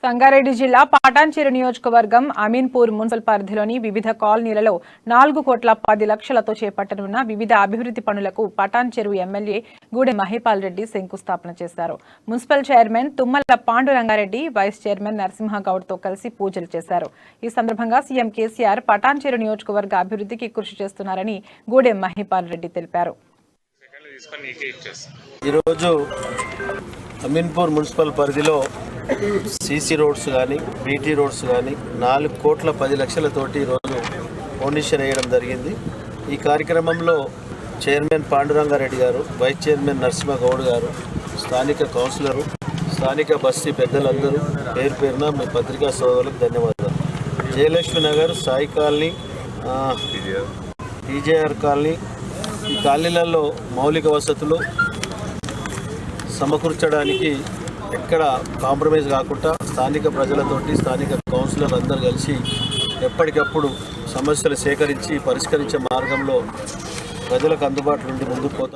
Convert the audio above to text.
సంగారెడ్డి జిల్లా పటాన్చెరు నియోజకవర్గం అమీన్పూర్ మున్సిపల్ పరిధిలోని వివిధ కాలనీలలో 4,10,00,000తో చేపట్టనున్న వివిధ అభివృద్ధి పనులకు పటాన్చెరు ఎమ్మెల్యే గూడెం మహిపాల్ రెడ్డి శంకుస్థాపన చేశారు. Municipal chairman Tummala Pandurangareddy, vice chairman నరసింహగౌడ్తో కలిసి పూజలు చేశారు. ఈ సందర్భంగా సీఎం కేసీఆర్ పటాన్చెరు నియోజకవర్గ అభివృద్ధికి కృషి చేస్తున్నారని గూడెం మహిపాల్ రెడ్డి తెలిపారు. ఈరోజు అమీన్పూర్ మున్సిపల్ పరిధిలో సీసీ రోడ్స్ కానీ బీటీ రోడ్స్ కానీ 4,10,00,000తోటి ఈరోజు ఫౌండేషన్ వేయడం జరిగింది. ఈ కార్యక్రమంలో చైర్మన్ పాండురంగారెడ్డి గారు, వైస్ చైర్మన్ నరసింహగౌడ్ గారు, స్థానిక కౌన్సిలరు, స్థానిక బస్తీ పెద్దలందరూ పేరు పేరున మీ పత్రికా సోదరులకు ధన్యవాదాలు. Jayalakshmi Nagar, Sai colony, TJR colony, ఈ కాలనీలలో మౌలిక వసతులు సమకూర్చడానికి ఎక్కడ కాంప్రమైజ్ కాకుండా స్థానిక ప్రజలతోటి, స్థానిక కౌన్సిలర్ అందరూ కలిసి ఎప్పటికప్పుడు సమస్యలు సేకరించి పరిష్కరించే మార్గంలో ప్రజలకు అందుబాటులో నుండి ముందుకు పోతాం.